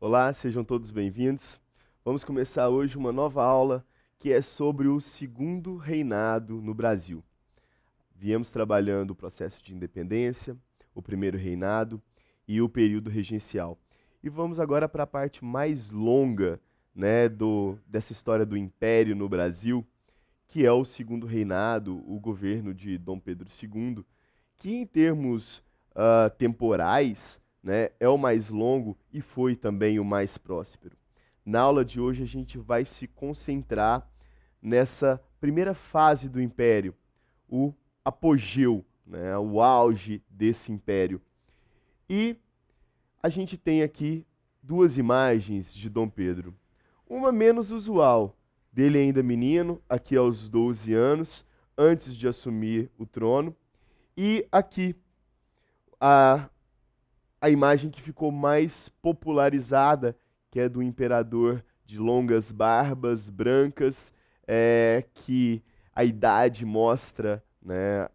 Olá, sejam todos bem-vindos. Vamos começar hoje uma nova aula que é sobre o segundo reinado no Brasil. Viemos trabalhando o processo de independência, o primeiro reinado e o período regencial. E vamos agora para a parte mais longa, né, dessa história do Império no Brasil, que é o segundo reinado, o governo de Dom Pedro II, que em termos temporais, né, é o mais longo e foi também o mais próspero. Na aula de hoje a gente vai se concentrar nessa primeira fase do Império, o apogeu, né, o auge desse Império. E a gente tem aqui duas imagens de Dom Pedro. Uma menos usual, dele ainda menino, aqui aos 12 anos, antes de assumir o trono. E aqui, a imagem que ficou mais popularizada, que é do imperador de longas barbas brancas, que a idade mostra, né,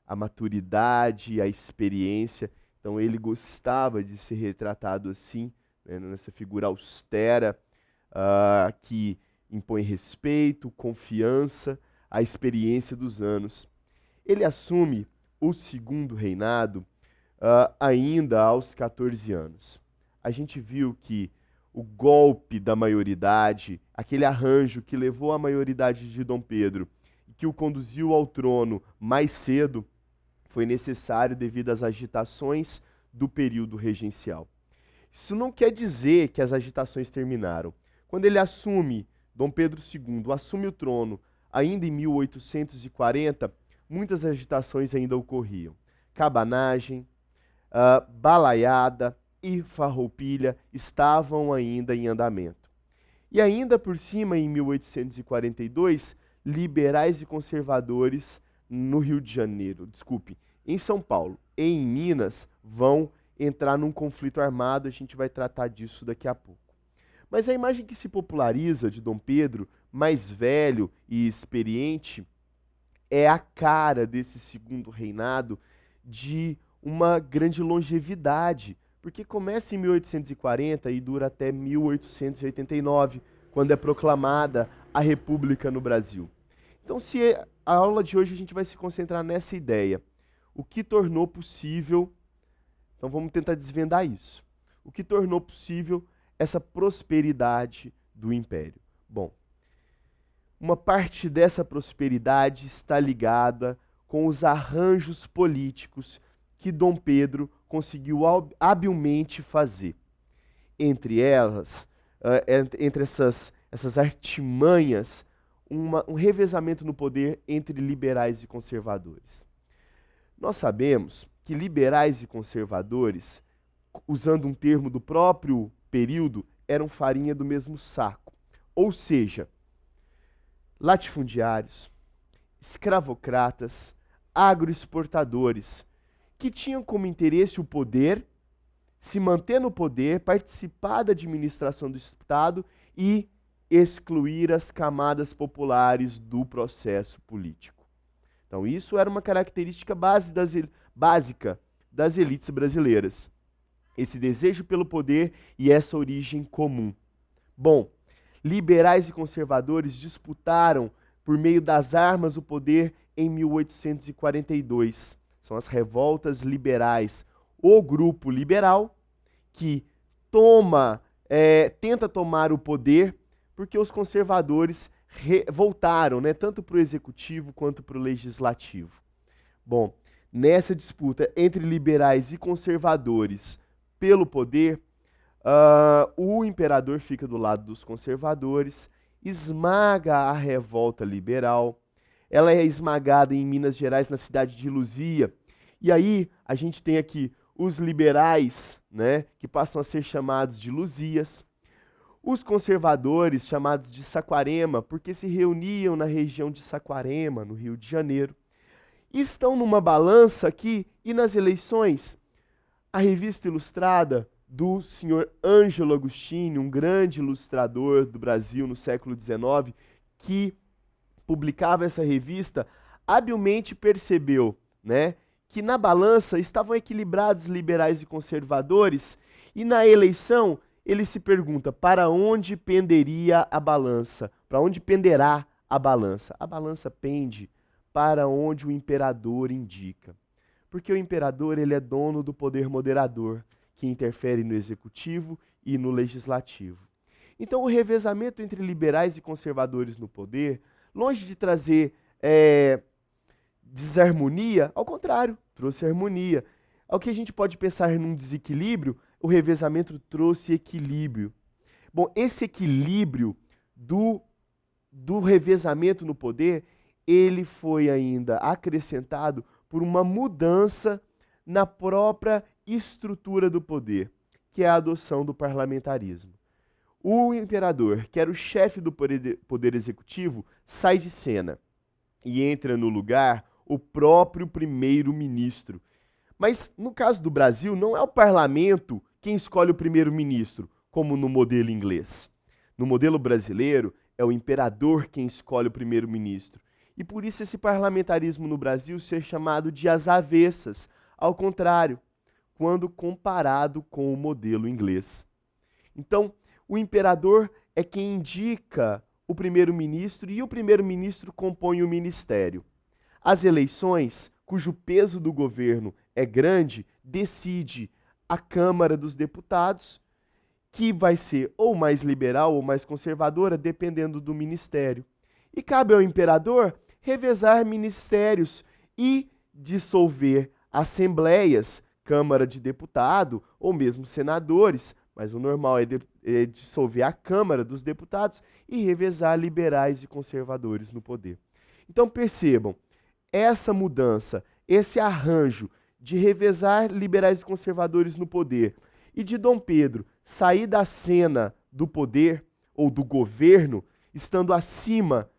a maturidade, a experiência. Então ele gostava de ser retratado assim, né, nessa figura austera, que impõe respeito, confiança, a experiência dos anos. Ele assume o segundo reinado ainda aos 14 anos. A gente viu que o golpe da maioridade, aquele arranjo que levou à maioridade de Dom Pedro e que o conduziu ao trono mais cedo, foi necessário devido às agitações do período regencial. Isso não quer dizer que as agitações terminaram. Quando ele assume, Dom Pedro II assume o trono ainda em 1840, muitas agitações ainda ocorriam. Cabanagem, balaiada e farroupilha estavam ainda em andamento. E ainda por cima, em 1842, liberais e conservadores no Rio de Janeiro, em São Paulo e em Minas vão entrar num conflito armado, a gente vai tratar disso daqui a pouco. Mas a imagem que se populariza de Dom Pedro, mais velho e experiente, é a cara desse segundo reinado de uma grande longevidade, porque começa em 1840 e dura até 1889, quando é proclamada a República no Brasil. Então, a aula de hoje a gente vai se concentrar nessa ideia. O que tornou possível, então vamos tentar desvendar isso. O que tornou possível essa prosperidade do Império? Bom, uma parte dessa prosperidade está ligada com os arranjos políticos que Dom Pedro conseguiu habilmente fazer. Entre elas, entre essas artimanhas, um revezamento no poder entre liberais e conservadores. Nós sabemos que liberais e conservadores, usando um termo do próprio período, eram farinha do mesmo saco. Ou seja, latifundiários, escravocratas, agroexportadores, que tinham como interesse o poder, se manter no poder, participar da administração do Estado e excluir as camadas populares do processo político. Então, isso era uma característica básica das elites brasileiras. Esse desejo pelo poder e essa origem comum. Bom, liberais e conservadores disputaram, por meio das armas, o poder em 1842. São as revoltas liberais. O grupo liberal que tenta tomar o poder porque os conservadores voltaram, né, tanto para o executivo quanto para o legislativo. Bom, nessa disputa entre liberais e conservadores pelo poder, o imperador fica do lado dos conservadores, esmaga a revolta liberal. Ela é esmagada em Minas Gerais, na cidade de Luzia. E aí a gente tem aqui os liberais, né, que passam a ser chamados de Luzias. Os conservadores, chamados de Saquarema, porque se reuniam na região de Saquarema, no Rio de Janeiro. E estão numa balança aqui, e nas eleições, a revista ilustrada do senhor Ângelo Agostini, um grande ilustrador do Brasil no século XIX, que publicava essa revista, habilmente percebeu, né, que na balança estavam equilibrados liberais e conservadores, e na eleição ele se pergunta para onde penderia a balança? Para onde penderá a balança? A balança pende para onde o imperador indica. Porque o imperador ele é dono do poder moderador, que interfere no executivo e no legislativo. Então, o revezamento entre liberais e conservadores no poder, longe de trazer desarmonia, ao contrário, trouxe harmonia. Ao que a gente pode pensar num desequilíbrio, o revezamento trouxe equilíbrio. Bom, esse equilíbrio do revezamento no poder, ele foi ainda acrescentado por uma mudança na própria estrutura do poder, que é a adoção do parlamentarismo. O imperador, que era o chefe do poder executivo, sai de cena e entra no lugar o próprio primeiro-ministro. Mas no caso do Brasil, não é o parlamento quem escolhe o primeiro-ministro, como no modelo inglês. No modelo brasileiro, é o imperador quem escolhe o primeiro-ministro. E por isso esse parlamentarismo no Brasil ser chamado de às avessas, ao contrário, quando comparado com o modelo inglês. Então, o imperador é quem indica o primeiro-ministro e o primeiro-ministro compõe o ministério. As eleições, cujo peso do governo é grande, decide a Câmara dos Deputados, que vai ser ou mais liberal ou mais conservadora, dependendo do ministério. E cabe ao imperador revezar ministérios e dissolver assembleias, Câmara de Deputado ou mesmo senadores, mas o normal é dissolver a Câmara dos Deputados e revezar liberais e conservadores no poder. Então percebam, essa mudança, esse arranjo de revezar liberais e conservadores no poder e de Dom Pedro sair da cena do poder ou do governo, estando acima,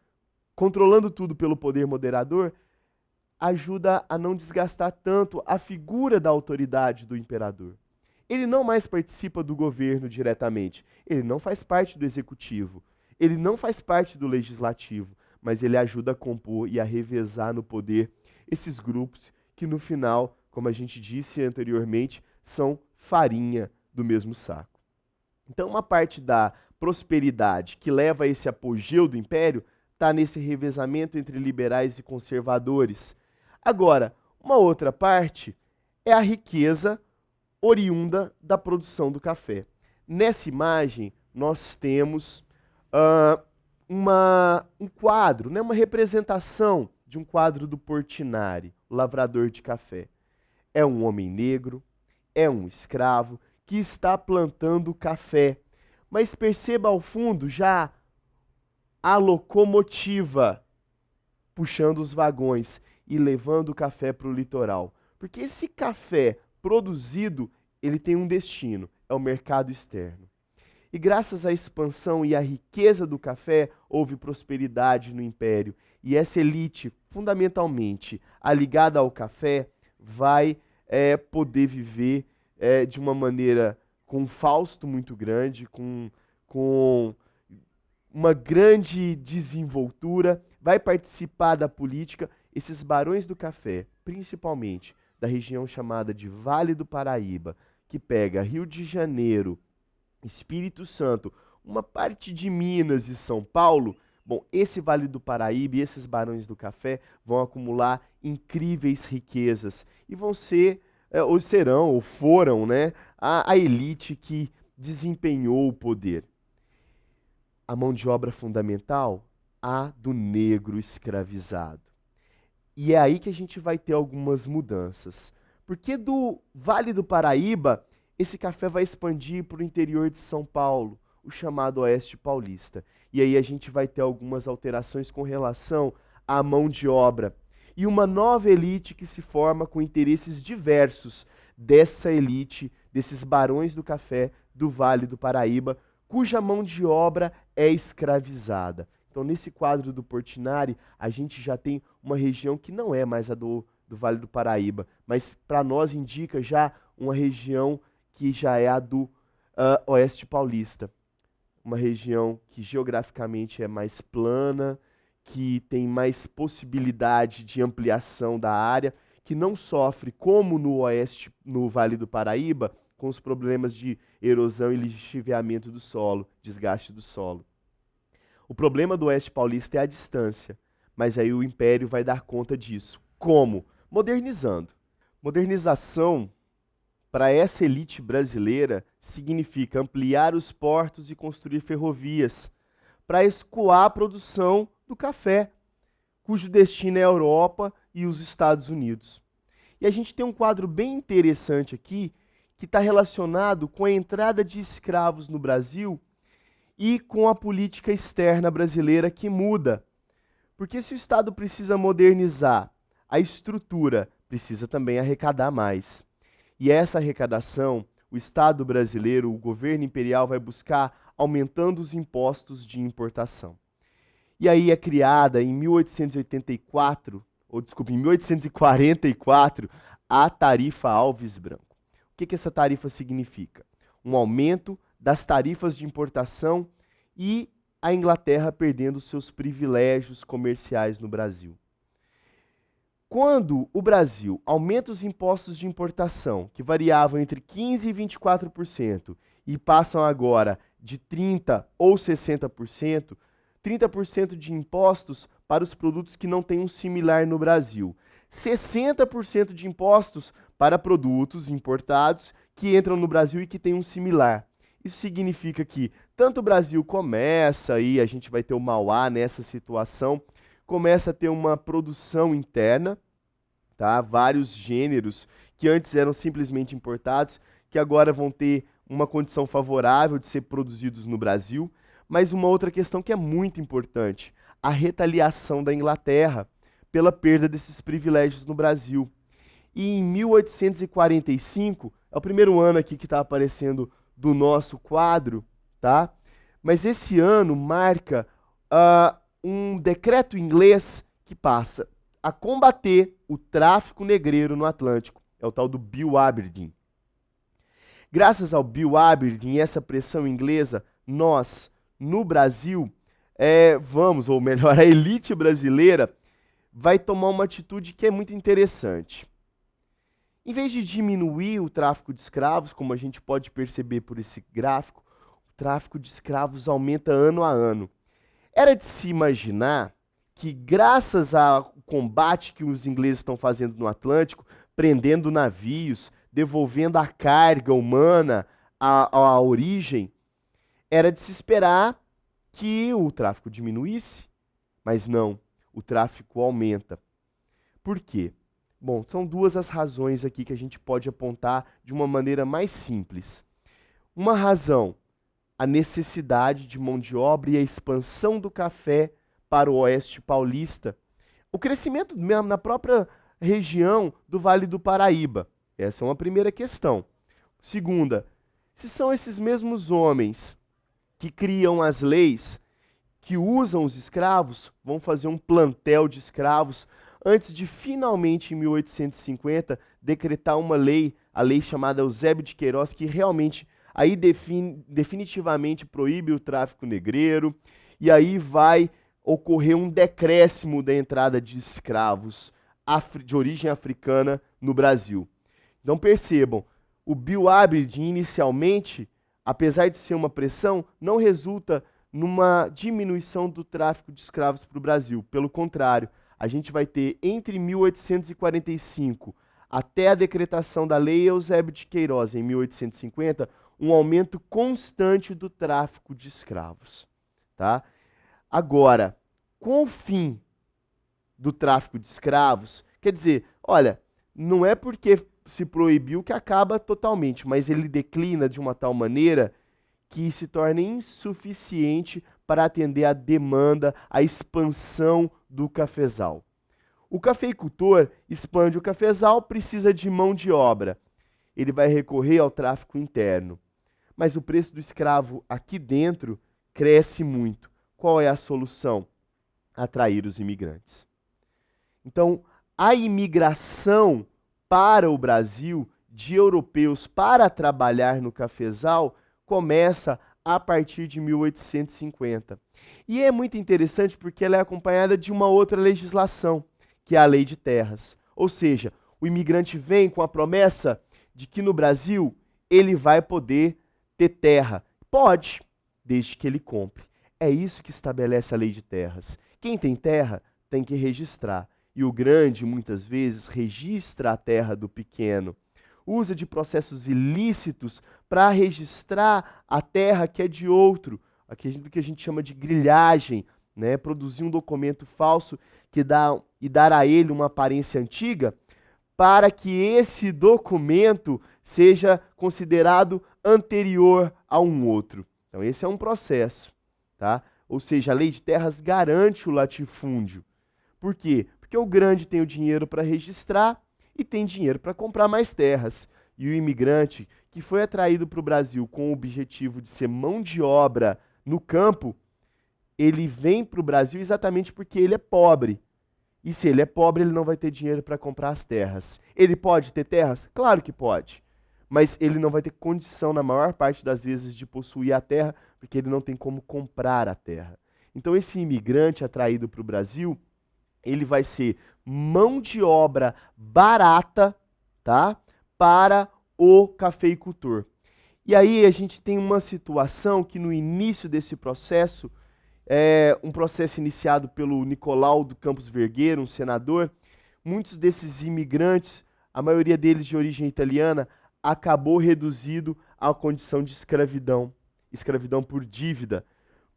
controlando tudo pelo poder moderador, ajuda a não desgastar tanto a figura da autoridade do imperador. Ele não mais participa do governo diretamente, ele não faz parte do executivo, ele não faz parte do legislativo, mas ele ajuda a compor e a revezar no poder esses grupos que no final, como a gente disse anteriormente, são farinha do mesmo saco. Então uma parte da prosperidade que leva a esse apogeu do império está nesse revezamento entre liberais e conservadores. Agora, uma outra parte é a riqueza oriunda da produção do café. Nessa imagem, nós temos um quadro, né, uma representação de um quadro do Portinari, o lavrador de café. É um homem negro, é um escravo que está plantando café. Mas perceba ao fundo já a locomotiva puxando os vagões e levando o café para o litoral. Porque esse café produzido, ele tem um destino, é o mercado externo. E graças à expansão e à riqueza do café, houve prosperidade no império. E essa elite, fundamentalmente, ligada ao café, vai poder viver de uma maneira com um fausto muito grande, com uma grande desenvoltura, vai participar da política. Esses barões do café, principalmente da região chamada de Vale do Paraíba, que pega Rio de Janeiro, Espírito Santo, uma parte de Minas e São Paulo, bom, esse Vale do Paraíba e esses barões do café vão acumular incríveis riquezas e vão ser, ou serão, ou foram, né, a elite que desempenhou o poder. A mão de obra fundamental, a do negro escravizado. E é aí que a gente vai ter algumas mudanças. Porque do Vale do Paraíba, esse café vai expandir para o interior de São Paulo, o chamado Oeste Paulista. E aí a gente vai ter algumas alterações com relação à mão de obra. E uma nova elite que se forma com interesses diversos dessa elite, desses barões do café do Vale do Paraíba, cuja mão de obra é escravizada. Então, nesse quadro do Portinari, a gente já tem uma região que não é mais a do Vale do Paraíba, mas para nós indica já uma região que já é a do Oeste Paulista. Uma região que geograficamente é mais plana, que tem mais possibilidade de ampliação da área, que não sofre, como no oeste, no Vale do Paraíba, com os problemas de erosão e lixiviamento do solo, desgaste do solo. O problema do oeste paulista é a distância, mas aí o Império vai dar conta disso. Como? Modernizando. Modernização, para essa elite brasileira, significa ampliar os portos e construir ferrovias para escoar a produção do café, cujo destino é a Europa e os Estados Unidos. E a gente tem um quadro bem interessante aqui, que está relacionado com a entrada de escravos no Brasil e com a política externa brasileira que muda. Porque se o Estado precisa modernizar a estrutura, precisa também arrecadar mais. E essa arrecadação, o Estado brasileiro, o governo imperial vai buscar aumentando os impostos de importação. E aí é criada em 1884, em 1844, a tarifa Alves Branco. O que essa tarifa significa? Um aumento das tarifas de importação e a Inglaterra perdendo seus privilégios comerciais no Brasil. Quando o Brasil aumenta os impostos de importação, que variavam entre 15% e 24%, e passam agora de 30% ou 60%, 30% de impostos para os produtos que não têm um similar no Brasil, 60% de impostos para produtos importados que entram no Brasil e que têm um similar. Isso significa que tanto o Brasil começa, e a gente vai ter o Mauá nessa situação, começa a ter uma produção interna, tá? Vários gêneros que antes eram simplesmente importados, que agora vão ter uma condição favorável de ser produzidos no Brasil. Mas uma outra questão que é muito importante, a retaliação da Inglaterra pela perda desses privilégios no Brasil. E em 1845, é o primeiro ano aqui que está aparecendo do nosso quadro, tá? Mas esse ano marca um decreto inglês que passa a combater o tráfico negreiro no Atlântico. É o tal do Bill Aberdeen. Graças ao Bill Aberdeen e essa pressão inglesa, nós, no Brasil, ou melhor, a elite brasileira vai tomar uma atitude que é muito interessante. Em vez de diminuir o tráfico de escravos, como a gente pode perceber por esse gráfico, o tráfico de escravos aumenta ano a ano. Era de se imaginar que, graças ao combate que os ingleses estão fazendo no Atlântico, prendendo navios, devolvendo a carga humana à origem, era de se esperar que o tráfico diminuísse, mas não, o tráfico aumenta. Por quê? Bom, são duas as razões aqui que a gente pode apontar de uma maneira mais simples. Uma razão, a necessidade de mão de obra e a expansão do café para o oeste paulista. O crescimento mesmo na própria região do Vale do Paraíba. Essa é uma primeira questão. Segunda, se são esses mesmos homens que criam as leis, que usam os escravos, vão fazer um plantel de escravos, antes de finalmente, em 1850, decretar uma lei, a lei chamada Eusébio de Queiroz, que realmente aí definitivamente proíbe o tráfico negreiro, e aí vai ocorrer um decréscimo da entrada de escravos de origem africana no Brasil. Então percebam, o Bill Aberdeen inicialmente, apesar de ser uma pressão, não resulta numa diminuição do tráfico de escravos para o Brasil. Pelo contrário, a gente vai ter entre 1845 até a decretação da Lei Eusébio de Queiroz em 1850, um aumento constante do tráfico de escravos. Tá? Agora, com o fim do tráfico de escravos, quer dizer, olha, não é porque se proibiu que acaba totalmente, mas ele declina de uma tal maneira que se torna insuficiente para atender à demanda, à expansão do cafezal. O cafeicultor expande o cafezal, precisa de mão de obra. Ele vai recorrer ao tráfico interno. Mas o preço do escravo aqui dentro cresce muito. Qual é a solução? Atrair os imigrantes. Então, a imigração para o Brasil de europeus para trabalhar no cafezal começa a partir de 1850. E é muito interessante porque ela é acompanhada de uma outra legislação, que é a Lei de Terras. Ou seja, o imigrante vem com a promessa de que no Brasil ele vai poder ter terra. Pode, desde que ele compre. É isso que estabelece a Lei de Terras. Quem tem terra tem que registrar. E o grande, muitas vezes, registra a terra do pequeno. Usa de processos ilícitos para registrar a terra que é de outro. Aquilo que a gente chama de grilhagem, né? Produzir um documento falso que dar a ele uma aparência antiga, para que esse documento seja considerado anterior a um outro. Então esse é um processo, tá? Ou seja, a Lei de Terras garante o latifúndio. Por quê? Porque o grande tem o dinheiro para registrar e tem dinheiro para comprar mais terras. E o imigrante que foi atraído para o Brasil com o objetivo de ser mão de obra no campo, ele vem para o Brasil exatamente porque ele é pobre. E se ele é pobre, ele não vai ter dinheiro para comprar as terras. Ele pode ter terras? Claro que pode. Mas ele não vai ter condição, na maior parte das vezes, de possuir a terra, porque ele não tem como comprar a terra. Então, esse imigrante atraído para o Brasil, ele vai ser mão de obra barata, tá? Para o cafeicultor. E aí a gente tem uma situação que no início desse processo, um processo iniciado pelo Nicolau do Campos Vergueiro, um senador, muitos desses imigrantes, a maioria deles de origem italiana, acabou reduzido à condição de escravidão, escravidão por dívida.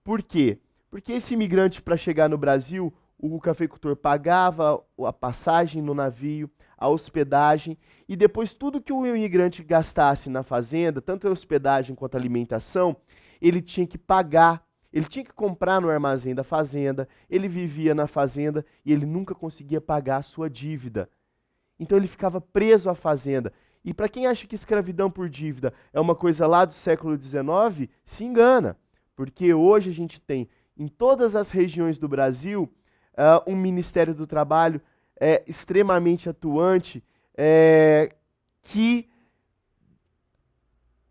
Por quê? Porque esse imigrante, para chegar no Brasil, o cafeicultor pagava a passagem no navio, a hospedagem, e depois tudo que o imigrante gastasse na fazenda, tanto a hospedagem quanto a alimentação, ele tinha que pagar. Ele tinha que comprar no armazém da fazenda, ele vivia na fazenda e ele nunca conseguia pagar a sua dívida. Então ele ficava preso à fazenda. E para quem acha que escravidão por dívida é uma coisa lá do século XIX, se engana. Porque hoje a gente tem em todas as regiões do Brasil um Ministério do Trabalho extremamente atuante que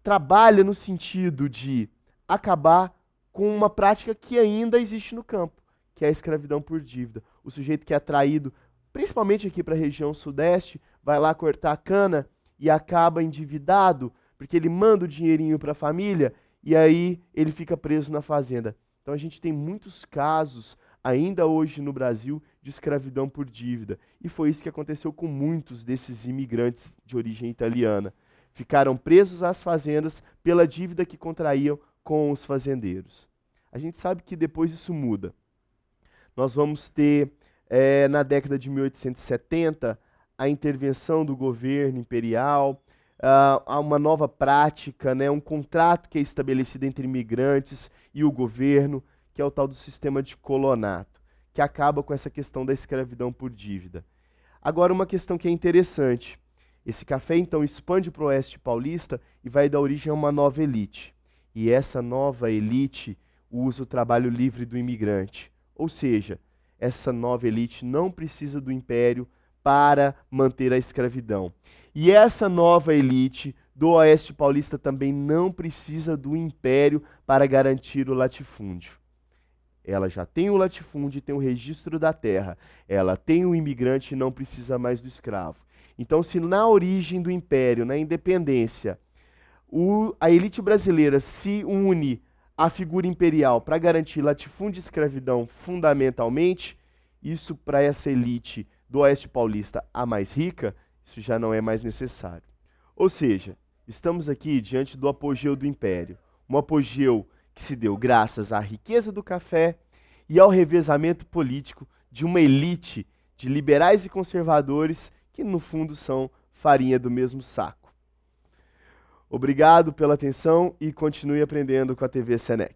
trabalha no sentido de acabar com uma prática que ainda existe no campo, que é a escravidão por dívida. O sujeito que é atraído, principalmente aqui para a região sudeste, vai lá cortar a cana e acaba endividado, porque ele manda o dinheirinho para a família e aí ele fica preso na fazenda. Então a gente tem muitos casos, ainda hoje no Brasil, de escravidão por dívida. E foi isso que aconteceu com muitos desses imigrantes de origem italiana. Ficaram presos às fazendas pela dívida que contraíam com os fazendeiros. A gente sabe que depois isso muda. Nós vamos ter, na década de 1870, a intervenção do governo imperial, uma nova prática, né, um contrato que é estabelecido entre imigrantes e o governo, que é o tal do sistema de colonato, que acaba com essa questão da escravidão por dívida. Agora, uma questão que é interessante. Esse café, então, expande para o oeste paulista e vai dar origem a uma nova elite. E essa nova elite usa o trabalho livre do imigrante. Ou seja, essa nova elite não precisa do império para manter a escravidão. E essa nova elite do oeste paulista também não precisa do império para garantir o latifúndio. Ela já tem o latifúndio e tem o registro da terra. Ela tem o imigrante e não precisa mais do escravo. Então, se na origem do império, na independência, a elite brasileira se une à figura imperial para garantir latifúndio e escravidão fundamentalmente, isso para essa elite do oeste paulista, a mais rica, isso já não é mais necessário. Ou seja, estamos aqui diante do apogeu do império. Um apogeu que se deu graças à riqueza do café e ao revezamento político de uma elite de liberais e conservadores que, no fundo, são farinha do mesmo saco. Obrigado pela atenção e continue aprendendo com a TV Senec.